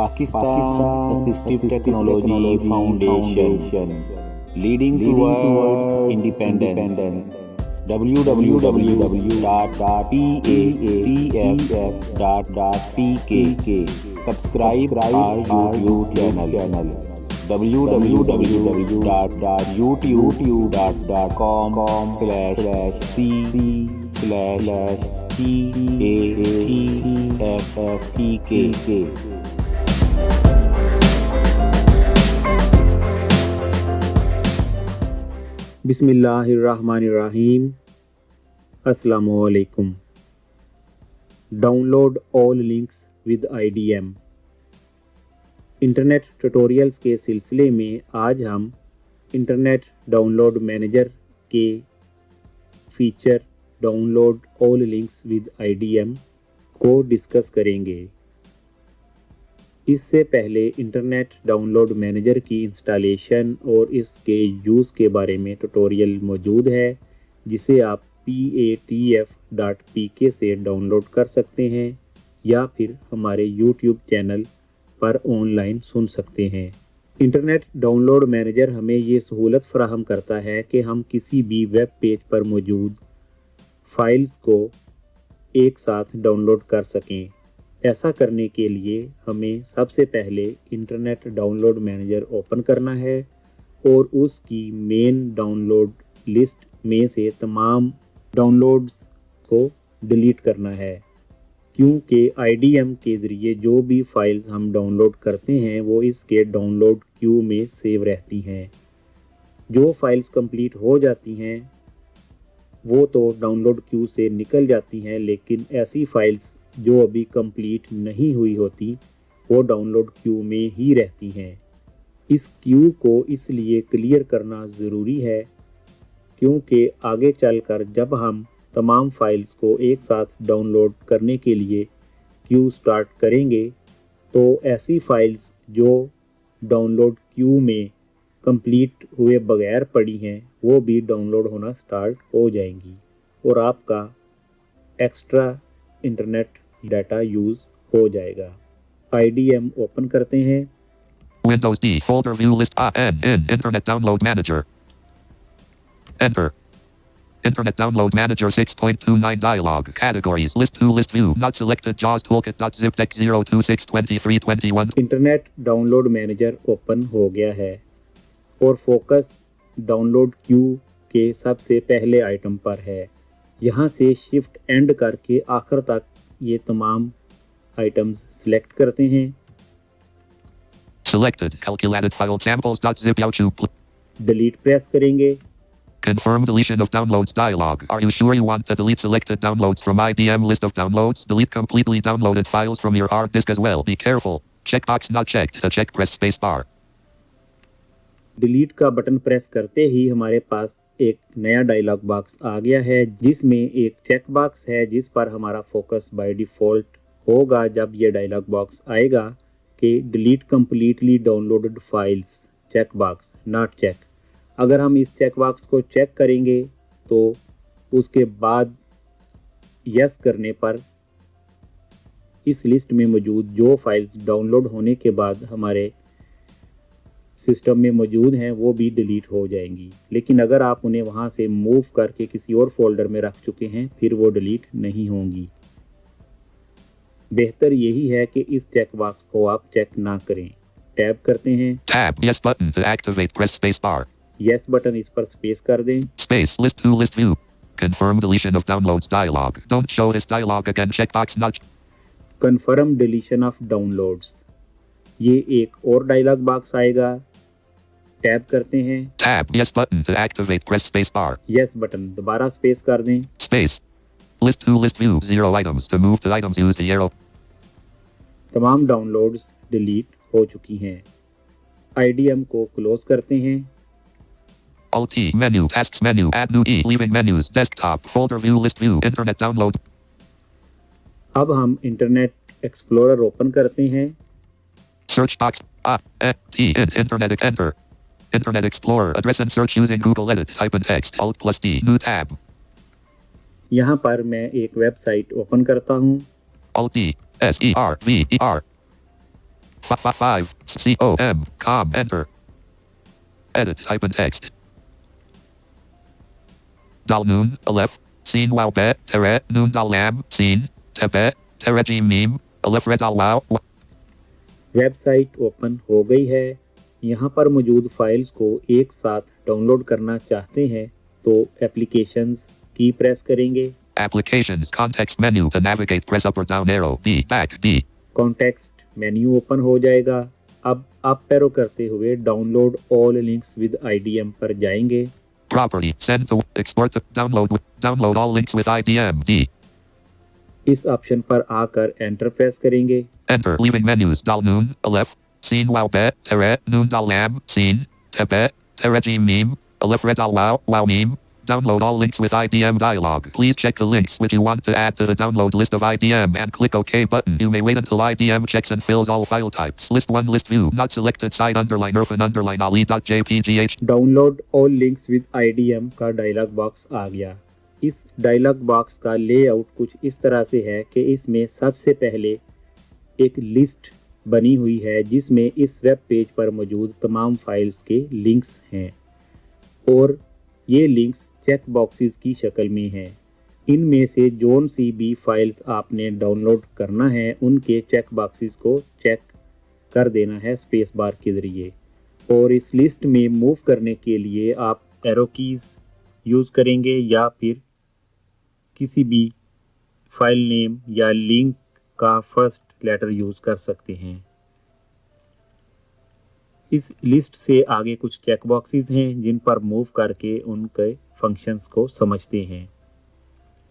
Pakistan Assistive Technology Foundation, leading towards independence. www.patf.pk. Subscribe our YouTube channel. www.youtube.com/c/patffpk. बिस्मिल्लाहिर्रहमानिर्रहीम। अस्सलामुअलैकुम। Download all links with IDM। Internet tutorials के सिलसिले में आज हम इंटरनेट डाउनलोड मैनेजर के feature download all links with IDM को discuss करेंगे। इससे पहले इंटरनेट डाउनलोड मैनेजर की इंस्टॉलेशन और इसके यूज़ के बारे में ट्यूटोरियल मौजूद है, जिसे आप patf.pk से डाउनलोड कर सकते हैं या फिर हमारे YouTube चैनल पर ऑनलाइन सुन सकते हैं। इंटरनेट डाउनलोड मैनेजर हमें ये सहूलत फराहम करता है कि हम किसी भी वेब पेज पर मौजूद फाइल्स को एक साथ डाउनलोड कर सकें। ऐसा करने के लिए हमें सबसे पहले इंटरनेट डाउनलोड मैनेजर ओपन करना है और उसकी मेन डाउनलोड लिस्ट में से तमाम डाउनलोड्स को डिलीट करना है, क्योंकि IDM के ज़रिए जो भी फाइल्स हम डाउनलोड करते हैं वो इसके डाउनलोड क्यू में सेव रहती हैं। जो फाइल्स कंप्लीट हो जाती हैं वो तो डाउनलोड क्यू से निकल जाती हैं, लेकिन ऐसी फाइल्स जो अभी कंप्लीट नहीं हुई होती वो डाउनलोड क्यू में ही रहती हैं। इस क्यू को इसलिए क्लियर करना ज़रूरी है क्योंकि आगे चलकर जब हम तमाम फाइल्स को एक साथ डाउनलोड करने के लिए क्यू स्टार्ट करेंगे तो ऐसी फाइल्स जो डाउनलोड क्यू में कंप्लीट हुए बगैर पड़ी हैं वो भी डाउनलोड होना स्टार्ट हो जाएंगी और आपका एक्स्ट्रा इंटरनेट डाटा यूज़ हो जाएगा। IDM ओपन करते हैं। Windows D folder view list in Internet Download Manager. Enter. Internet Download Manager 6.29 dialog. Categories list 2 list view not selected JAWS toolkit.zip text 0262321. Internet download manager open हो गया है और focus download Q के सबसे पहले item पर है। यहाँ से शिफ्ट एंड करके आखिर तक ये तमाम आइटम्स सिलेक्ट करते हैं। Selected calculated file samples.zip YouTube. Delete press करेंगे। Confirm deletion of downloads dialog. Are you sure you want to delete selected downloads from IDM list of downloads? Delete completely downloaded files from your hard disk as well. Be careful. Checkbox not checked. To check press space bar. Delete का button press करते ही हमारे पास एक नया dialogue box आ गया है, जिसमें एक check box है जिस पर हमारा फोकस बाय डिफ़ॉल्ट होगा जब ये डायलॉग बॉक्स आएगा कि delete completely downloaded files check box not check. अगर हम इस चेक बॉक्स को चेक करेंगे तो उसके बाद यस करने पर इस लिस्ट में मौजूद जो फाइल्स डाउनलोड होने के बाद हमारे सिस्टम में मौजूद हैं वो भी डिलीट हो जाएंगी। लेकिन अगर आप उन्हें वहाँ से मूव करके किसी और फोल्डर में रख चुके हैं फिर वो डिलीट नहीं होंगी। बेहतर यही है कि इस चेक बॉक्स को आप चेक ना करें। टैब करते हैं। Tab yes button to activate press space bar. Yes button इस पर स्पेस कर दें। Space list 2 list view. Confirm deletion of downloads dialog. Don't show this dialog again. Checkbox not. Confirm deletion of downloads. ये एक और dialogue box आएगा। Tab करते हैं। Tab yes button to activate press space bar. Yes button दोबारा space कर दें। Space. List 2 list view 0 items. To move to items use the arrow. तमाम डाउनलोड्स डिलीट हो चुकी हैं। IDM को क्लोज करते हैं। Alt E menu tasks menu add new E leaving menus desktop folder view list view internet download. अब हम internet explorer open करते हैं। Search box internet enter. Internet Explorer address and search using Google Edit. Type in text Alt+D new tab. यहाँ पर मैं एक website open करता हूँ। Alt D SERVER 5 com com enter. Edit type and text. Dal noon aleph sin wow bet tere noon dal lam sin tebe tere jim meme aleph red al wow. Website open हो गई है। यहाँ पर मौजूद files को एक साथ download करना चाहते हैं तो एप्लीकेशंस की प्रेस करेंगे। Applications context menu to navigate press up or down arrow D back D. Context menu open हो जाएगा। अब अप एरो करते हुए download all links with IDM पर जाएंगे। Property send to export to download all links with IDM D. इस option पर आकर एंटर प्रेस करेंगे। Enter leaving menus dal noon aleph sin wow bet tere noon dal lam sin tebe tere jim meme aleph red al wow wow meme. Download all links with IDM dialog. Please check the links which you want to add to the download list of IDM and click OK button. You may wait until IDM checks and fills all file types. List 1 list view not selected side underline erfan underline ali.jpgh. Download all links with IDM का dialogue box आ गया। इस dialogue box का layout कुछ इस तरह से है कि इसमें सबसे पहले एक लिस्ट बनी हुई है जिसमें इस वेब पेज पर मौजूद तमाम फाइल्स के लिंक्स हैं और ये लिंक्स चेक बॉक्सेस की शक्ल में हैं। इनमें से जोन सी भी फाइल्स आपने डाउनलोड करना है उनके चेक बॉक्सेस को चेक कर देना है स्पेस बार के ज़रिए। और इस लिस्ट में मूव करने के लिए आप एरो कीज़ यूज़ करेंगे या फिर किसी भी फाइल नेम या लिंक का फर्स्ट लेटर यूज़ कर सकते हैं। इस लिस्ट से आगे कुछ चेक बॉक्सेस हैं जिन पर मूव करके उनके फंक्शंस को समझते हैं।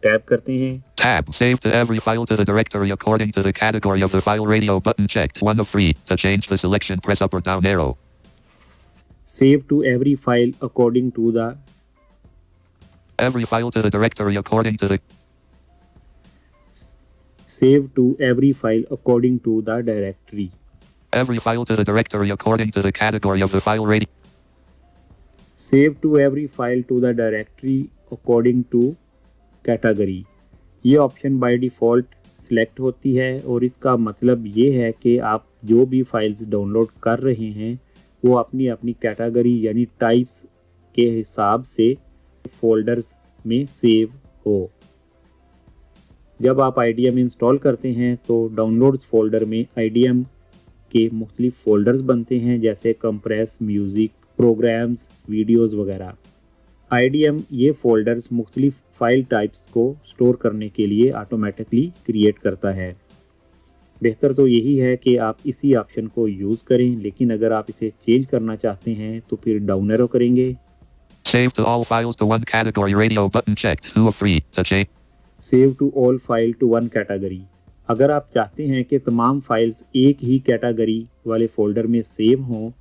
टैब करते हैं। Tab save to every file to the directory according to the category of the file. Radio button checked 1 of 3. To change the selection press up or down arrow. Save to every file according to the Every file to the directory according to the Save to every file according to the directory. Every file to the directory according to the category of the file. Radio Save to every file to the directory according to category. ये option by default select होती है और इसका मतलब ये है कि आप जो भी फाइल्स डाउनलोड कर रहे हैं वो अपनी अपनी कैटेगरी यानी टाइप्स के हिसाब से फोल्डर्स में सेव हो। जब आप IDM इंस्टॉल करते हैं तो डाउनलोड्स फोल्डर में IDM के मुख्तलिफ फोल्डर्स बनते हैं जैसे कंप्रेस, म्यूज़िक, प्रोग्राम्स, वीडियोस वगैरह। IDM ये फोल्डर्स मुख्तलिफ फाइल टाइप्स को स्टोर करने के लिए ऑटोमेटिकली क्रिएट करता है। बेहतर तो यही है कि आप इसी ऑप्शन को यूज़ करें, लेकिन अगर आप इसे चेंज करना चाहते हैं तो फिर डाउन एरो करेंगे। Save to all files to one category. Radio button checked 2 of 3. To change. Save to all file to one category. अगर आप चाहते हैं कि तमाम फाइल्स एक ही कैटेगरी वाले फोल्डर में सेव हों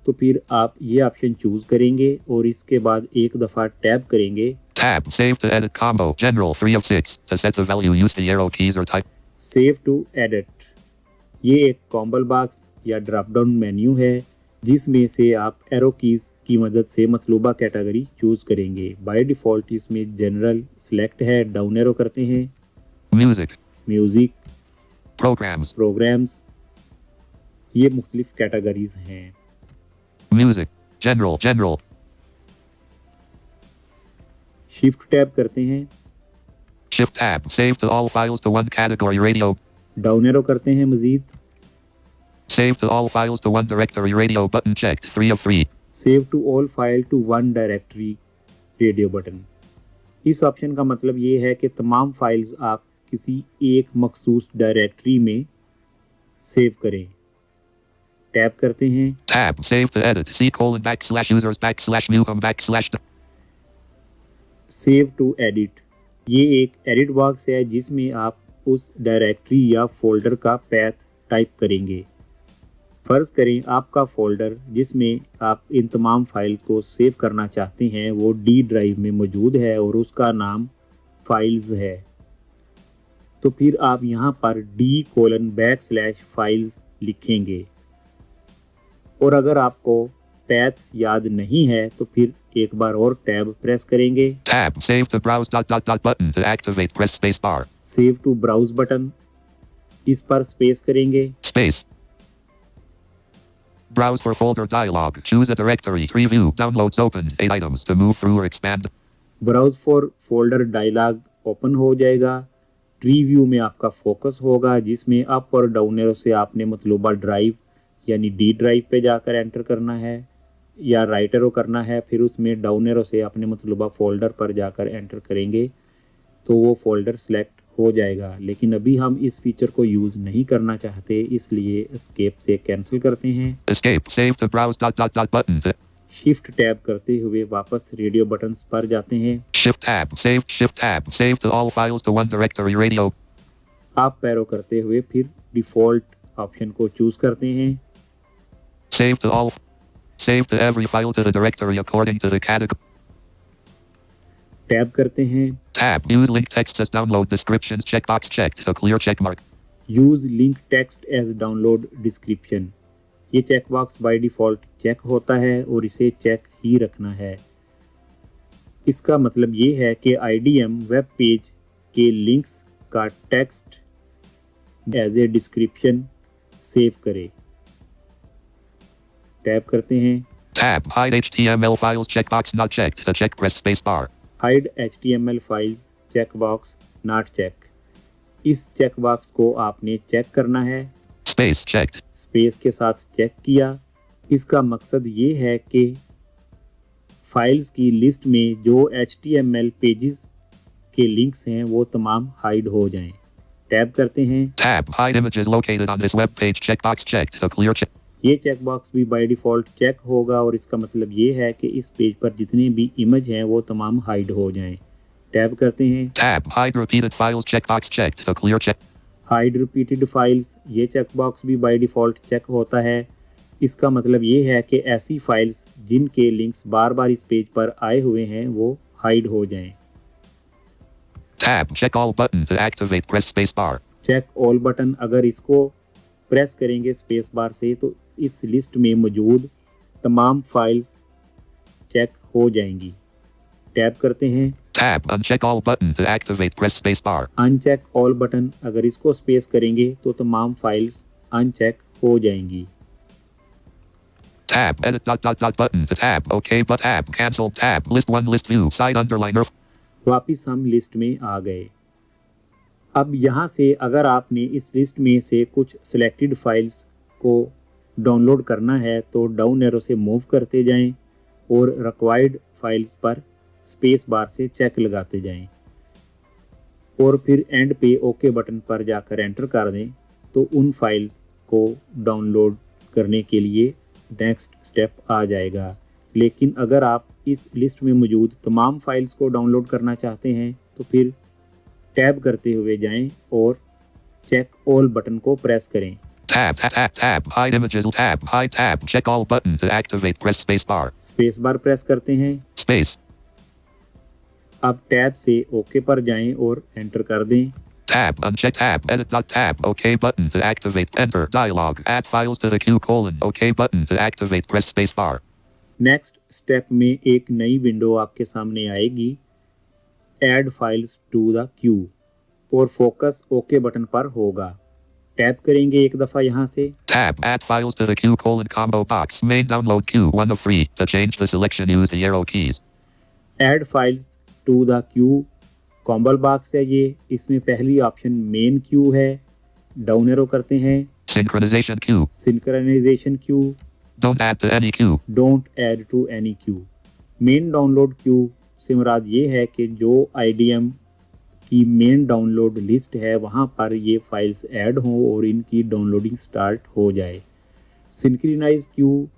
तो फिर आप ये ऑप्शन चूज़ करेंगे और इसके बाद एक दफ़ा टैब करेंगे। Tab save to edit combo general 3 of 6. To set the value use the arrow keys or type. Save to edit ये एक कॉम्बल बॉक्स या ड्रॉप डाउन मेन्यू है जिसमें से आप एरो कीज़ की मदद से मतलूबा कैटेगरी चूज़ करेंगे। बाय डिफ़ॉल्ट इसमें जनरल सिलेक्ट है। डाउन एरो करते हैं। Music. Music, Programs. प्रोग्राम्स, ये मुख्तलिफ कैटेगरीज हैं। Music. General. शिफ्ट टैब करते हैं। Shift tab save to all files to one category. Radio. Down arrow करते हैं मज़ीद। Save to all files to one directory. Radio button checked 3 of 3. Save to all file to one directory radio button. इस option का मतलब ये है कि तमाम फाइल्स आप किसी एक मखसूस डायरेक्टरी में सेव करें। टैब करते हैं। Tab save to edit C:\users\new.com/. Save to edit ये एक एडिट बॉक्स है जिसमें आप उस डायरेक्टरी या फोल्डर का पैथ टाइप करेंगे। फ़र्ज़ करें आपका फ़ोल्डर जिसमें आप इन तमाम फाइल्स को सेव करना चाहते हैं वो D ड्राइव में मौजूद है और उसका नाम फाइल्स है, तो फिर आप यहाँ पर D:\files लिखेंगे। और अगर आपको पैथ याद नहीं है तो फिर एक बार और टैब प्रेस करेंगे। Tab save to browse ... button to activate press space bar. Save to browse button, इस पर स्पेस करेंगे। Space. Browse for folder dialog. Choose a directory. Preview. Downloads opened. 8 items to move through or expand. Browse for folder dialog open हो जाएगा। Tree view में आपका focus होगा, जिसमें up और डाउन एरो से आपने मतलूबा ड्राइव यानी डी ड्राइव पे जाकर एंटर करना है या राइट एरो करना है, फिर उसमें डाउन एरो से आपने मतलूबा फोल्डर पर जाकर एंटर करेंगे तो वो फोल्डर सिलेक्ट हो जाएगा। लेकिन अभी हम इस फीचर को यूज़ नहीं करना चाहते, इसलिए एस्केप से कैंसिल करते हैं। Escape. Save to browse. Button. Shift tab करते हुए वापस रेडियो बटन्स पर जाते हैं। Shift tab. Save. Shift tab. Save to all files to one directory. Radio. आप पैरो करते हुए फिर डिफ़ॉल्ट ऑप्शन को चूज करते हैं। Save to all. Save to every file to the directory according to the category. Tab करते हैं। Tab. Use link text as download descriptions. Checkbox checked. A clear check mark. Use link text as download description. ये checkbox by default check होता है और इसे check ही रखना है। इसका मतलब ये है कि IDM वेब पेज के लिंक्स का text as a description save करे। टैब करते हैं। Tab. Hide HTML files. Checkbox not checked. To check, press space bar. Hide HTML files checkbox not check. इस चेकबॉक्स को आपने चेक करना है। Space checked. स्पेस के साथ चेक किया। इसका मकसद ये है कि फाइल्स की लिस्ट में जो HTML पेजेस के लिंक्स हैं वो तमाम हाइड हो जाएं। टैब करते हैं। Tab. Hide images located on this web page. Checkbox checked. A clear check. ये चेकबॉक्स भी बाय डिफ़ॉल्ट चेक होगा और इसका मतलब ये है कि इस पेज पर जितने भी इमेज हैं वो तमाम हाइड हो जाएं। टैब करते हैं। Tab. Hide repeated files. Checkbox checked. A clear check. Hide repeated files, ये चेकबॉक्स भी बाय डिफ़ॉल्ट चेक होता है। इसका मतलब ये है कि ऐसी फाइल्स जिनके लिंक्स बार बार इस पेज पर आए हुए हैं वो हाइड हो जाएं। Tab. Check all button. To activate, press space bar. Check all button, अगर इसको प्रेस करेंगे स्पेस बार से तो इस लिस्ट में मौजूद तमाम फाइल्स चेक हो जाएंगी। टैब करते हैं। Tab. Uncheck all button. To activate, press space bar. Uncheck all button, अगर इसको स्पेस करेंगे तो तमाम फाइल्स अनचेक हो जाएंगी। Tab. Edit button. To tab. OK but tab. Cancel tab. List 1 list view. Side underliner. वापिस हम लिस्ट में आ गए। अब यहाँ से अगर आपने इस लिस्ट में से कुछ सिलेक्टेड फाइल्स को डाउनलोड करना है तो डाउन एरो से मूव करते जाएं और रिक्वायर्ड फाइल्स पर स्पेस बार से चेक लगाते जाएं और फिर एंड पे ओके बटन पर जाकर एंटर कर दें तो उन फाइल्स को डाउनलोड करने के लिए नेक्स्ट स्टेप आ जाएगा। लेकिन अगर आप इस लिस्ट में मौजूद तमाम फाइल्स को डाउनलोड करना चाहते हैं तो फिर टैब करते हुए जाएं और चेक ऑल बटन को प्रेस करें। Tab. Hide images. Tab. Hide tab. Check all button. To activate, press space bar. Space bar press करते हैं। Space. अब टैब से ओके पर जाएं और एंटर कर दें। Tab. Uncheck tab. Edit tab. OK button. To activate, enter. Dialog. Add files to the queue. OK button. To activate, press space bar. Next step में एक नई विंडो आपके सामने आएगी, add files to the queue, और focus okay button पर होगा। Tab करेंगे एक दफ़ा यहाँ से। Tab. Add files to the queue. Combo box. Main download queue. 1 of 3. To change the selection, use the arrow keys. Add files to the queue combo box है ये, इसमें पहली ऑप्शन मेन क्यू है। डाउन एरो करते हैं। Synchronization queue. Synchronisation queue, Don't add to any queue. Don't add to any queue. Main download queue से मुराद ये है कि जो IDM की मेन डाउनलोड लिस्ट है वहाँ पर ये फाइल्स ऐड हों और इनकी डाउनलोडिंग स्टार्ट हो जाए। सिंक्रोनाइज क्यू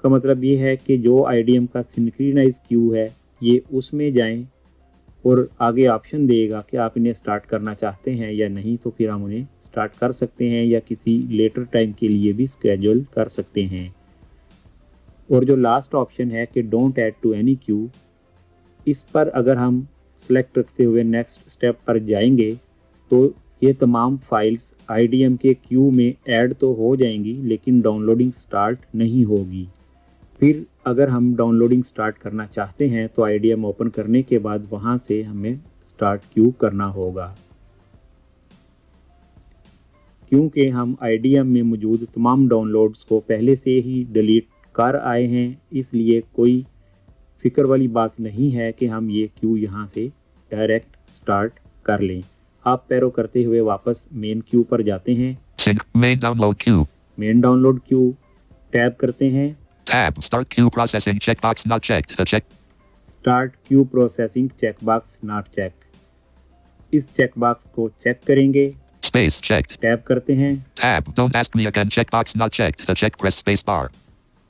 का मतलब ये है कि जो IDM का सिंक्रोनाइज क्यू है ये उसमें जाएं और आगे ऑप्शन देगा कि आप इन्हें स्टार्ट करना चाहते हैं या नहीं, तो फिर हम उन्हें स्टार्ट कर सकते हैं या किसी लेटर टाइम के लिए भी स्केड्यूल कर सकते हैं। और जो लास्ट ऑप्शन है कि don't add to any queue, इस पर अगर हम सेलेक्ट रखते हुए नेक्स्ट स्टेप पर जाएंगे तो ये तमाम फाइल्स IDM के क्यू में ऐड तो हो जाएंगी लेकिन डाउनलोडिंग स्टार्ट नहीं होगी। फिर अगर हम डाउनलोडिंग स्टार्ट करना चाहते हैं तो IDM ओपन करने के बाद वहाँ से हमें स्टार्ट क्यू करना होगा। क्योंकि हम IDM में मौजूद तमाम डाउनलोड्स को पहले से ही डिलीट कर आए हैं, इसलिए कोई फिक्र वाली बात नहीं है कि हम ये क्यू यहाँ से डायरेक्ट स्टार्ट कर लें। आप पैरो करते हुए वापस मेन क्यू पर जाते हैं। Main download queue. Main download Q tab करते हैं। Tab. Start queue processing. Checkbox not checked. To check. Start queue processing checkbox not check. इस चेकबॉक्स को चेक करेंगे। Space checked. टैब करते हैं। Tab. Don't ask me again. Checkbox not checked. To check, press space bar.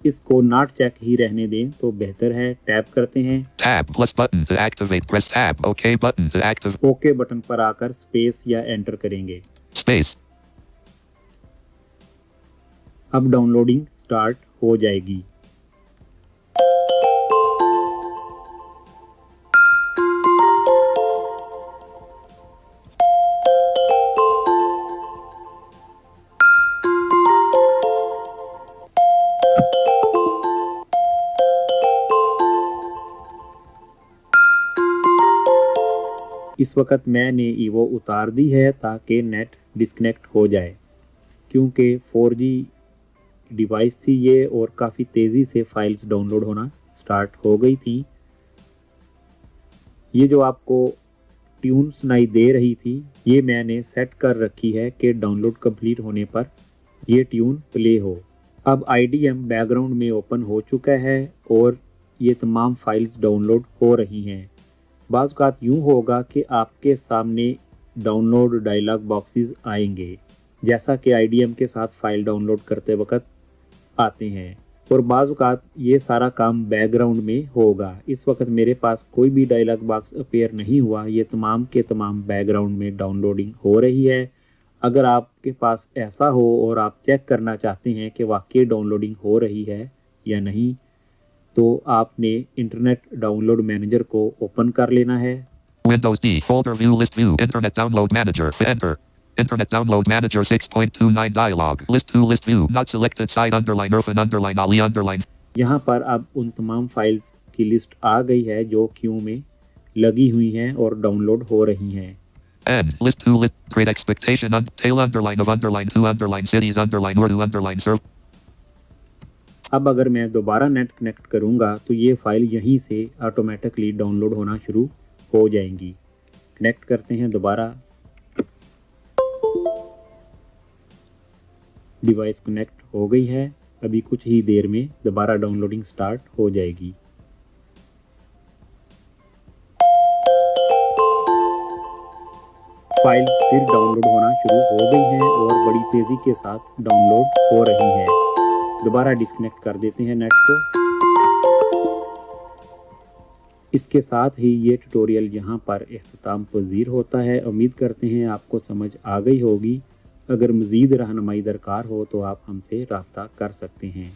इसको not check ही रहने दें तो बेहतर है। टैब करते हैं। Tab plus button to activate. Press tab. OK button to activate. Okay button पर आकर स्पेस या एंटर करेंगे। Space. अब डाउनलोडिंग स्टार्ट हो जाएगी। इस वक्त मैंने ईवो उतार दी है ताकि नेट डिस्कनेक्ट हो जाए, क्योंकि 4G डिवाइस थी ये और काफ़ी तेज़ी से फाइल्स डाउनलोड होना स्टार्ट हो गई थी। ये जो आपको ट्यून सुनाई दे रही थी ये मैंने सेट कर रखी है कि डाउनलोड कंप्लीट होने पर ये ट्यून प्ले हो। अब IDM बैकग्राउंड में ओपन हो चुका है और ये तमाम फाइल्स डाउनलोड हो रही हैं। बाज़ औक़ात यूँ होगा कि आपके सामने डाउनलोड डायलॉग बॉक्सेस आएंगे, जैसा कि IDM के साथ फ़ाइल डाउनलोड करते वक्त आते हैं, और बाज़ औक़ात ये सारा काम बैकग्राउंड में होगा। इस वक्त मेरे पास कोई भी डायलॉग बॉक्स अपीयर नहीं हुआ, ये तमाम के तमाम बैकग्राउंड में डाउनलोडिंग हो रही है। अगर आपके पास ऐसा हो और आप चेक करना चाहते हैं कि वाकई डाउनलोडिंग हो रही है या नहीं, तो आपने इंटरनेट डाउनलोड मैनेजर को ओपन कर लेना है। Windows D. Folder view list view. Internet download manager. Enter. Internet download manager 6.29 dialog. List 2 list view. Not selected side underline Irfan underline Ali underline. यहाँ पर अब उन तमाम फाइल्स की लिस्ट आ गई है जो क्यू में लगी हुई हैं और डाउनलोड हो रही हैं। N. List 2 list. Great expectation. Tail underline of underline 2 underline cities underline Urdu underline serve. अब अगर मैं दोबारा नेट कनेक्ट करूँगा तो ये फ़ाइल यहीं से ऑटोमेटिकली डाउनलोड होना शुरू हो जाएंगी। कनेक्ट करते हैं दोबारा। डिवाइस कनेक्ट हो गई है, अभी कुछ ही देर में दोबारा डाउनलोडिंग स्टार्ट हो जाएगी। फाइल्स फिर डाउनलोड होना शुरू हो गई हैं और बड़ी तेज़ी के साथ डाउनलोड हो रही हैं। दोबारा डिस्कनेक्ट कर देते हैं नेट को। इसके साथ ही ये ट्यूटोरियल यहाँ पर इख्तिताम पज़ीर होता है। उम्मीद करते हैं आपको समझ आ गई होगी। अगर मज़ीद रहनुमाई दरकार हो तो आप हमसे रब्ता कर सकते हैं।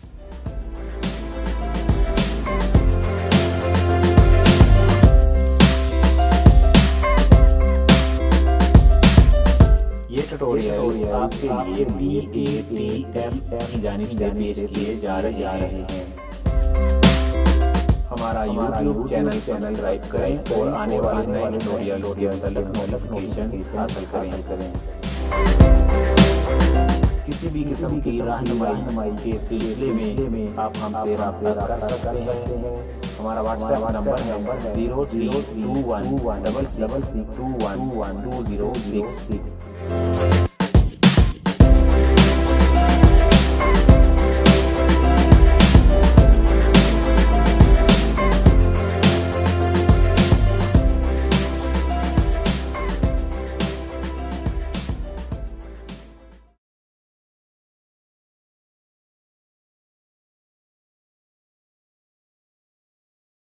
ये ट्यूटोरियल आपके लिए BATF की जानिब से पेश किए जा रहे हैं। हमारा YouTube चैनल सब्सक्राइब करें और आने वाले नए ट्यूटोरियल के मतलब नोटिफिकेशन हासिल करें। किसी भी किस्म की रहनुमाई के सिलसिले में आप हमसे रब्ता कर सकते हैं। हमारा व्हाट्सएप नंबर है 032166212066।